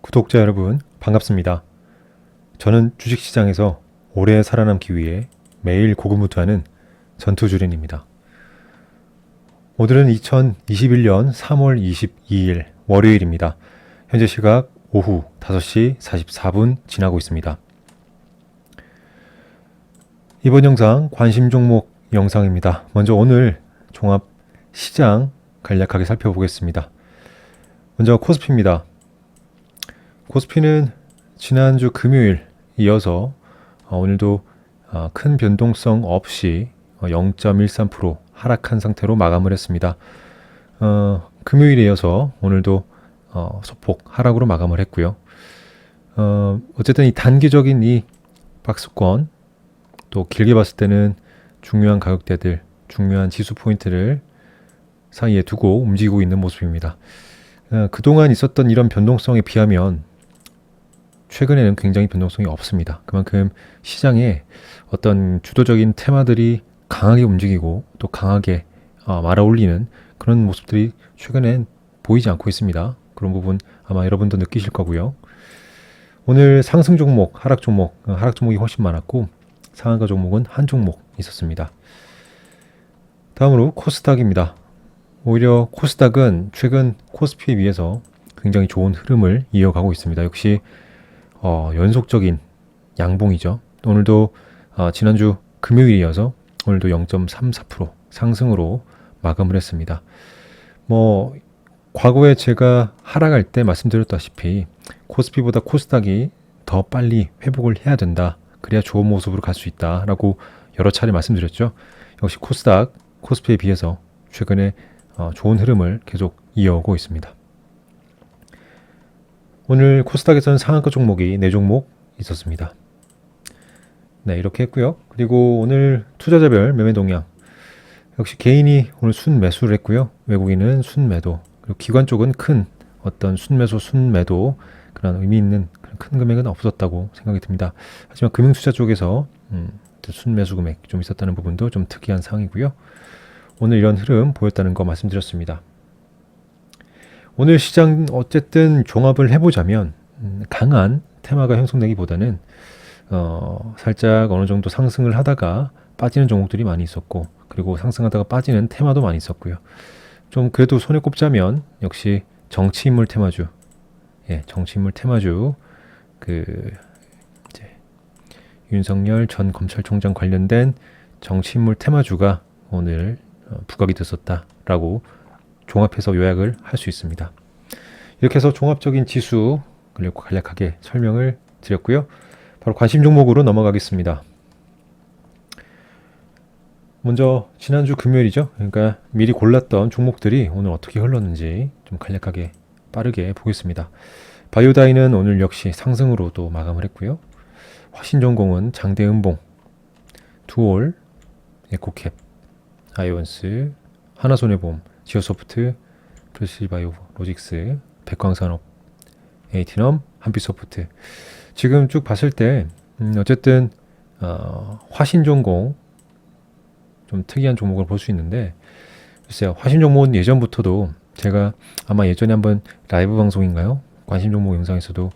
구독자 여러분, 반갑습니다. 저는 주식시장에서 오래 살아남기 위해 매일 고군분투하는 전투주린입니다. 오늘은 2021년 3월 22일 월요일입니다. 현재 시각 오후 5시 44분 지나고 있습니다. 이번 영상 관심 종목 영상입니다. 먼저 오늘 종합 시장 간략하게 살펴보겠습니다. 먼저 코스피입니다. 코스피는 지난주 금요일 이어서 오늘도 큰 변동성 없이 0.13% 하락한 상태로 마감을 했습니다. 금요일에 이어서 오늘도 소폭 하락으로 마감을 했고요. 어쨌든 이 단기적인 이 박스권, 또 길게 봤을 때는 중요한 가격대들, 중요한 지수 포인트를 사이에 두고 움직이고 있는 모습입니다. 그동안 있었던 이런 변동성에 비하면 최근에는 굉장히 변동성이 없습니다. 그만큼 시장에 어떤 주도적인 테마들이 강하게 움직이고 또 강하게 말아올리는 그런 모습들이 최근엔 보이지 않고 있습니다. 그런 부분 아마 여러분도 느끼실 거고요. 오늘 상승 종목, 하락 종목이 훨씬 많았고 상한가 종목은 한 종목 있었습니다. 다음으로 코스닥입니다. 오히려 코스닥은 최근 코스피에 비해서 굉장히 좋은 흐름을 이어가고 있습니다. 역시 연속적인 양봉이죠. 오늘도 지난주 금요일에 이어서 오늘도 0.34% 상승으로 마감을 했습니다. 과거에 제가 하락할 때 말씀드렸다시피 코스피보다 코스닥이 더 빨리 회복을 해야 된다. 그래야 좋은 모습으로 갈 수 있다라고 여러 차례 말씀드렸죠. 역시 코스닥, 코스피에 비해서 최근에 좋은 흐름을 계속 이어오고 있습니다. 오늘 코스닥에서는 상한가 종목이 4종목 있었습니다. 네, 이렇게 했고요. 그리고 오늘 투자자별 매매 동향. 역시 개인이 오늘 순매수를 했고요. 외국인은 순매도. 그리고 기관 쪽은 큰 어떤 순매수, 순매도 그런 의미 있는 큰 금액은 없었다고 생각이 듭니다. 하지만 금융투자 쪽에서 순매수 금액 좀 있었다는 부분도 좀 특이한 상황이고요. 오늘 이런 흐름 보였다는 거 말씀드렸습니다. 오늘 시장 어쨌든 종합을 해보자면 강한 테마가 형성되기보다는 살짝 어느 정도 상승을 하다가 빠지는 종목들이 많이 있었고, 그리고 상승하다가 빠지는 테마도 많이 있었고요. 좀 그래도 손에 꼽자면 역시 정치인물 테마주, 정치인물 테마주, 이제 윤석열 전 검찰총장 관련된 정치인물 테마주가 오늘 부각이 됐었다라고 종합해서 요약을 할 수 있습니다. 이렇게 해서 종합적인 지수 그리고 간략하게 설명을 드렸고요. 바로 관심 종목으로 넘어가겠습니다. 먼저 지난주 금요일이죠. 그러니까 미리 골랐던 종목들이 오늘 어떻게 흘렀는지 좀 간략하게 빠르게 보겠습니다. 바이오다이는 오늘 역시 상승으로 또 마감을 했고요. 화신전공은 장대음봉, 두올, 에코캡, 아이온스, 하나손해보험, 지오소프트, 프레시바이오 로직스, 백광산업, 에이티넘, 한빛소프트. 지금 쭉 봤을 때 어쨌든 화신전공 좀 특이한 종목을 볼 수 있는데, 글쎄요, 화신전공은 예전부터도 제가 아마 예전에 한번 라이브 방송인가요? 관심 종목 영상에서도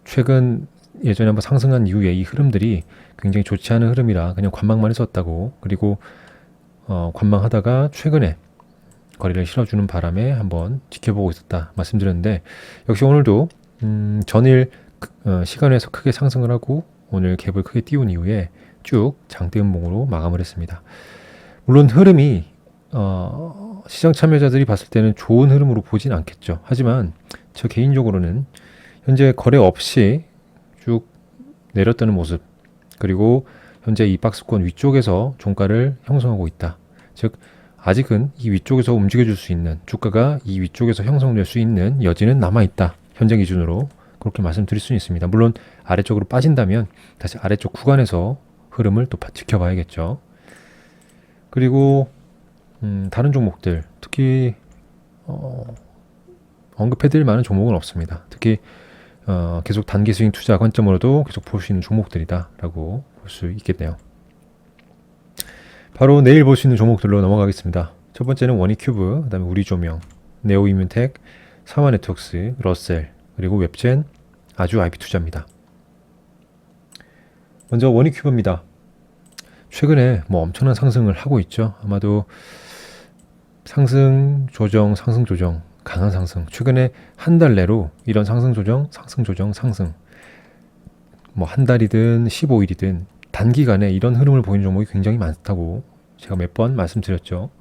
최근 예전에 한번 상승한 이후에 이 흐름들이 굉장히 좋지 않은 흐름이라 그냥 관망만 했었다고, 그리고 관망하다가 최근에 거래를 실어주는 바람에 한번 지켜보고 있었다 말씀드렸는데, 역시 오늘도 전일 시간에서 크게 상승을 하고 오늘 갭을 크게 띄운 이후에 쭉 장대음봉으로 마감을 했습니다. 물론 흐름이 시장 참여자들이 봤을 때는 좋은 흐름으로 보진 않겠죠. 하지만 저 개인적으로는 현재 거래 없이 쭉 내렸다는 모습, 그리고 현재 이 박스권 위쪽에서 종가를 형성하고 있다. 즉 아직은 이 위쪽에서 움직여줄 수 있는, 주가가 이 위쪽에서 형성될 수 있는 여지는 남아있다. 현재 기준으로 그렇게 말씀드릴 수는 있습니다. 물론 아래쪽으로 빠진다면 다시 아래쪽 구간에서 흐름을 또 지켜봐야겠죠. 그리고 다른 종목들, 특히 언급해드릴 만한 종목은 없습니다. 특히 계속 단기 스윙 투자 관점으로도 계속 볼 수 있는 종목들이다 라고 볼 수 있겠네요. 바로 내일 볼 수 있는 종목들로 넘어가겠습니다. 첫 번째는 원익큐브, 그 다음에 우리조명, 네오이뮨텍, 사마네트웍스, 러셀, 그리고 웹젠, 아주 IP 투자입니다. 먼저 원익큐브입니다. 최근에 뭐 엄청난 상승을 하고 있죠. 아마도 상승 조정, 상승 조정, 강한 상승. 최근에 한 달 내로 이런 상승 조정, 상승 조정, 상승. 뭐 한 달이든 15일이든 단기간에 이런 흐름을 보이는 종목이 굉장히 많다고 제가 몇 번 말씀드렸죠.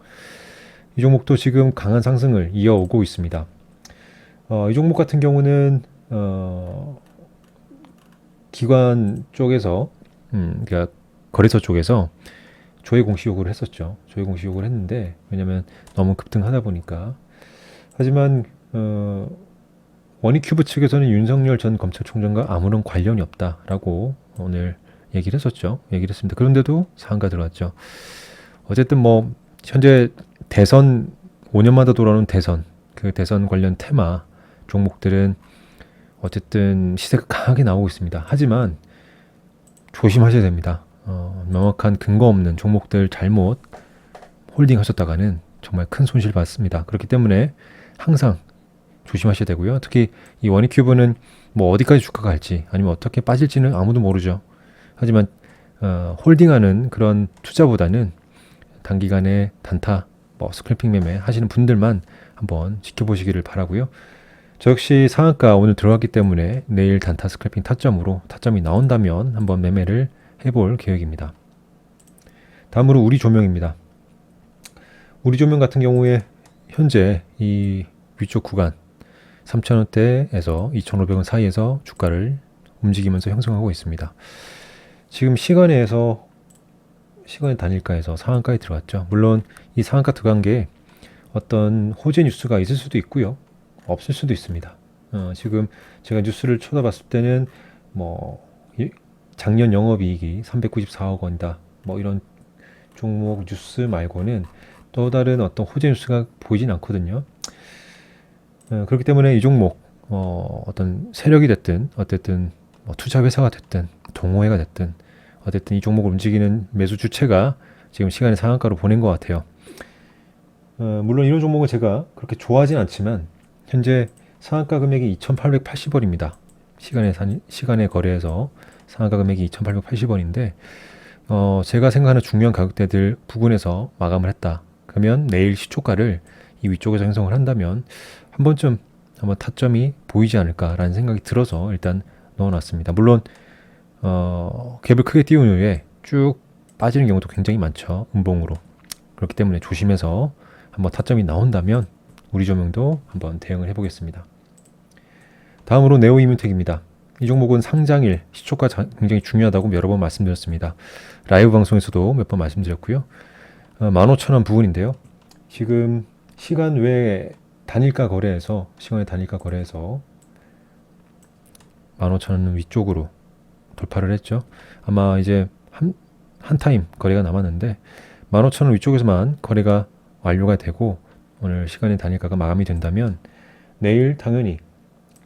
이 종목도 지금 강한 상승을 이어오고 있습니다. 이 종목 같은 경우는 기관 쪽에서 그러니까 거래소 쪽에서 조회 공시 요구를 했었죠. 조회 공시 요구를 했는데 왜냐면 너무 급등하다 보니까. 하지만 원익큐브 측에서는 윤석열 전 검찰총장과 아무런 관련이 없다라고 오늘 얘기를 했었죠. 얘기를 했습니다. 그런데도 상한가 들어왔죠. 어쨌든 뭐 현재 대선 5년마다 돌아오는 대선, 그 대선 관련 테마 종목들은 어쨌든 시세가 강하게 나오고 있습니다. 하지만 조심하셔야 됩니다. 명확한 근거 없는 종목들 잘못 홀딩하셨다가는 정말 큰 손실 받습니다. 그렇기 때문에 항상 조심하셔야 되고요. 특히 이 원익큐브는 뭐 어디까지 주가가 갈지 아니면 어떻게 빠질지는 아무도 모르죠. 하지만 홀딩하는 그런 투자보다는 단기간에 단타, 뭐 스크래핑 매매 하시는 분들만 한번 지켜보시기를 바라고요. 저 역시 상한가 오늘 들어갔기 때문에 내일 단타 스크래핑 타점으로 타점이 나온다면 한번 매매를 해볼 계획입니다. 다음으로 우리 조명입니다. 우리 조명 같은 경우에 현재 이 위쪽 구간 3,000원대에서 2,500원 사이에서 주가를 움직이면서 형성하고 있습니다. 지금 시간의 단일가에서 상한가에 들어갔죠. 물론 이 상한가 들어간 게 어떤 호재 뉴스가 있을 수도 있고요. 없을 수도 있습니다. 지금 제가 뉴스를 쳐다봤을 때는 뭐 작년 영업이익이 394억 원이다. 뭐 이런 종목 뉴스 말고는 또 다른 어떤 호재 뉴스가 보이진 않거든요. 그렇기 때문에 이 종목 어떤 세력이 됐든 어쨌든 뭐 투자 회사가 됐든 동호회가 됐든 어쨌든 이 종목을 움직이는 매수 주체가 지금 시간의 상한가로 보낸 것 같아요. 물론 이런 종목은 제가 그렇게 좋아하진 않지만 현재 상한가 금액이 2,880원입니다. 시간에 거래해서 상한가 금액이 2,880원인데 제가 생각하는 중요한 가격대들 부근에서 마감을 했다. 그러면 내일 시초가를 이 위쪽에서 형성을 한다면 한번 타점이 보이지 않을까라는 생각이 들어서 일단 넣어놨습니다. 물론 갭을 크게 띄운 후에 쭉 빠지는 경우도 굉장히 많죠. 음봉으로. 그렇기 때문에 조심해서 한번 타점이 나온다면 우리 조명도 한번 대응을 해보겠습니다. 다음으로 네오이뮤텍입니다. 이 종목은 상장일, 시초가 굉장히 중요하다고 여러 번 말씀드렸습니다. 라이브 방송에서도 몇 번 말씀드렸고요. 15,000원 부근인데요. 지금 시간 외에 시간의 단일가 거래에서 15,000원 위쪽으로 돌파를 했죠. 아마 이제 한 타임 거래가 남았는데 15,000원 위쪽에서만 거래가 완료가 되고 오늘 시간의 단일가가 마감이 된다면 내일 당연히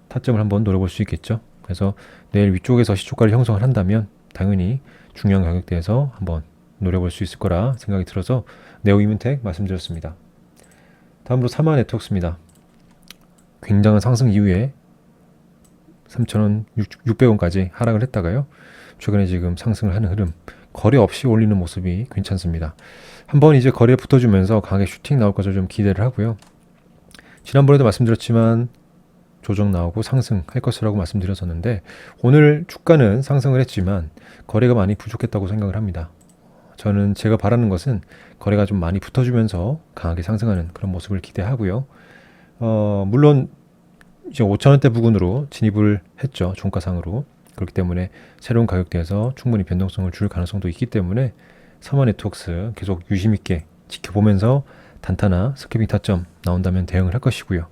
타점을 한번 노려볼 수 있겠죠. 그래서 내일 위쪽에서 시초가를 형성을 한다면 당연히 중요한 가격대에서 한번 노려볼 수 있을 거라 생각이 들어서 네오이뮤텍 말씀드렸습니다. 다음으로 사마네트워크입니다. 굉장한 상승 이후에 3,000원, 600원까지 하락을 했다가요. 최근에 지금 상승을 하는 흐름, 거래 없이 올리는 모습이 괜찮습니다. 한번 이제 거래에 붙어주면서 강하게 슈팅 나올 것을 좀 기대를 하고요. 지난번에도 말씀드렸지만 조정 나오고 상승할 것이라고 말씀드렸었는데 오늘 주가는 상승을 했지만 거래가 많이 부족했다고 생각을 합니다. 저는 제가 바라는 것은 거래가 좀 많이 붙어주면서 강하게 상승하는 그런 모습을 기대하고요. 물론 이제 5,000원대 부근으로 진입을 했죠. 종가상으로. 그렇기 때문에 새로운 가격대에서 충분히 변동성을 줄 가능성도 있기 때문에 사마네트워크 계속 유심 있게 지켜보면서 단타나 스캐빙 타점 나온다면 대응을 할 것이고요.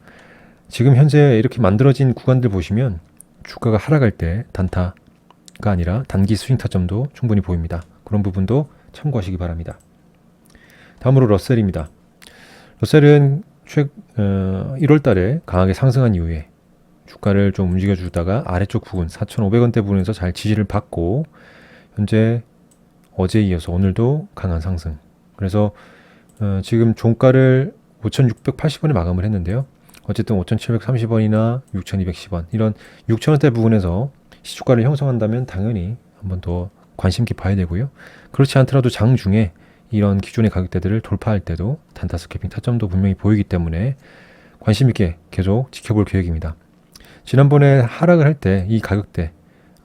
지금 현재 이렇게 만들어진 구간들 보시면 주가가 하락할 때 단타가 아니라 단기 스윙 타점도 충분히 보입니다. 그런 부분도 참고하시기 바랍니다. 다음으로 러셀입니다. 러셀은 1월 달에 강하게 상승한 이후에 주가를 좀 움직여주다가 아래쪽 부근 4,500원대 부분에서 잘 지지를 받고 현재 어제에 이어서 오늘도 강한 상승. 그래서 지금 종가를 5,680원에 마감을 했는데요. 어쨌든 5,730원이나 6,210원 이런 6,000원대 부분에서 시초가를 형성한다면 당연히 한번 더 관심 있게 봐야 되고요. 그렇지 않더라도 장중에 이런 기존의 가격대들을 돌파할 때도 단타 스캐핑 타점도 분명히 보이기 때문에 관심 있게 계속 지켜볼 계획입니다. 지난번에 하락을 할 때 이 가격대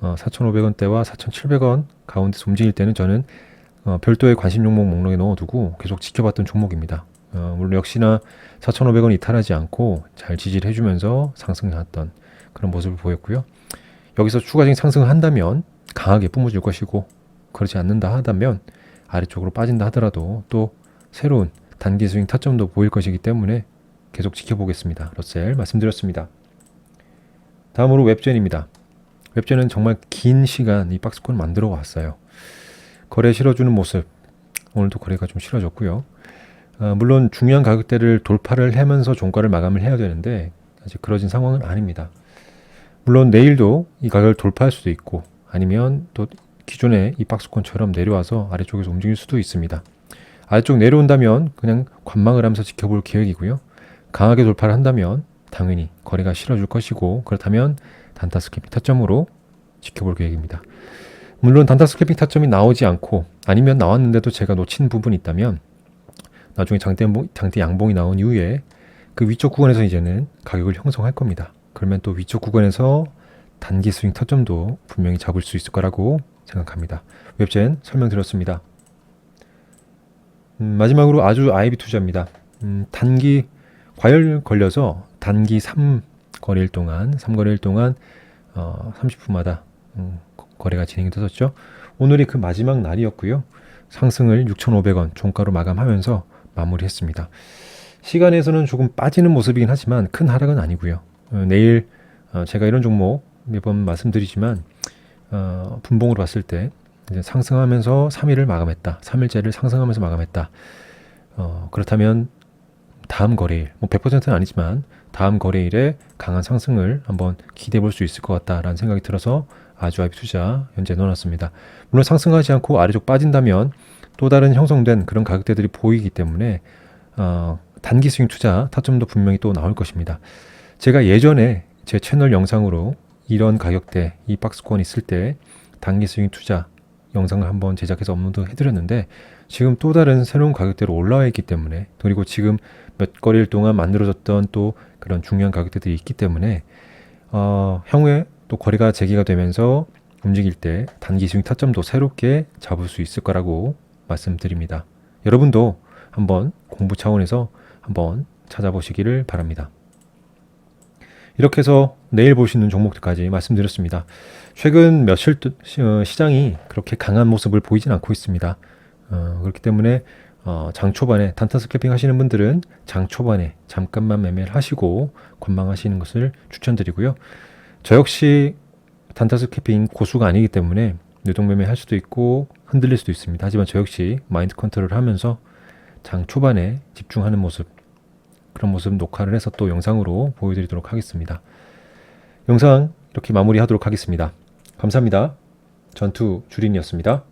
4,500원대와 4,700원 가운데서 움직일 때는 저는 별도의 관심 종목 목록에 넣어두고 계속 지켜봤던 종목입니다. 물론 역시나 4,500원 이탈하지 않고 잘 지지를 해주면서 상승해왔던 그런 모습을 보였고요. 여기서 추가적인 상승을 한다면 강하게 뿜어줄 것이고 그렇지 않는다 하다면 아래쪽으로 빠진다 하더라도 또 새로운 단기 스윙 타점도 보일 것이기 때문에 계속 지켜보겠습니다. 러셀 말씀드렸습니다. 다음으로 웹젠입니다. 웹젠은 정말 긴 시간 이 박스권을 만들어 왔어요. 거래 실어주는 모습, 오늘도 거래가 좀 실어졌고요. 물론 중요한 가격대를 돌파를 하면서 종가를 마감을 해야 되는데 아직 그러진 상황은 아닙니다. 물론 내일도 이 가격을 돌파할 수도 있고 아니면 또 기존의 이 박스권처럼 내려와서 아래쪽에서 움직일 수도 있습니다. 아래쪽 내려온다면 그냥 관망을 하면서 지켜볼 계획이고요. 강하게 돌파를 한다면 당연히 거래가 실어줄 것이고 그렇다면 단타 스캐핑 타점으로 지켜볼 계획입니다. 물론 단타 스캐핑 타점이 나오지 않고 아니면 나왔는데도 제가 놓친 부분이 있다면 나중에 장대 양봉이 나온 이후에 그 위쪽 구간에서 이제는 가격을 형성할 겁니다. 그러면 또 위쪽 구간에서 단기 스윙 타점도 분명히 잡을 수 있을 거라고 생각합니다. 웹젠 설명드렸습니다. 마지막으로 아주 IB 투자입니다. 단기 과열 걸려서 단기 3거래일 동안 30분마다 거래가 진행이 됐었죠. 오늘이 그 마지막 날이었고요. 상승을 6,500원 종가로 마감하면서 마무리했습니다. 시간에서는 조금 빠지는 모습이긴 하지만 큰 하락은 아니고요. 내일 제가 이런 종목 매번 말씀드리지만 분봉으로 봤을 때 이제 상승하면서 3일을 마감했다. 3일째를 상승하면서 마감했다. 그렇다면 다음 거래일, 100%는 아니지만 다음 거래일에 강한 상승을 한번 기대해 볼 수 있을 것 같다라는 생각이 들어서 아주 IB 투자 현재 넣어놨습니다. 물론 상승하지 않고 아래쪽 빠진다면 또 다른 형성된 그런 가격대들이 보이기 때문에 단기 스윙 투자 타점도 분명히 또 나올 것입니다. 제가 예전에 제 채널 영상으로 이런 가격대, 이 박스권 있을 때 단기 스윙 투자 영상을 한번 제작해서 업로드 해드렸는데 지금 또 다른 새로운 가격대로 올라와 있기 때문에 그리고 지금 몇 거래일 동안 만들어졌던 또 그런 중요한 가격대들이 있기 때문에 향후에 또 거래가 재개가 되면서 움직일 때 단기 스윙 타점도 새롭게 잡을 수 있을 거라고 말씀드립니다. 여러분도 한번 공부 차원에서 한번 찾아보시기를 바랍니다. 이렇게 해서 내일 볼 수 있는 종목들까지 말씀드렸습니다. 최근 며칠 시장이 그렇게 강한 모습을 보이진 않고 있습니다. 그렇기 때문에 장 초반에 단타 스캐핑 하시는 분들은 장 초반에 잠깐만 매매를 하시고 관망하시는 것을 추천드리고요. 저 역시 단타 스캐핑 고수가 아니기 때문에 유동 매매 할 수도 있고 흔들릴 수도 있습니다. 하지만 저 역시 마인드 컨트롤을 하면서 장 초반에 집중하는 모습, 그런 모습 녹화를 해서 또 영상으로 보여드리도록 하겠습니다. 영상 이렇게 마무리하도록 하겠습니다. 감사합니다. 전투 주린이었습니다.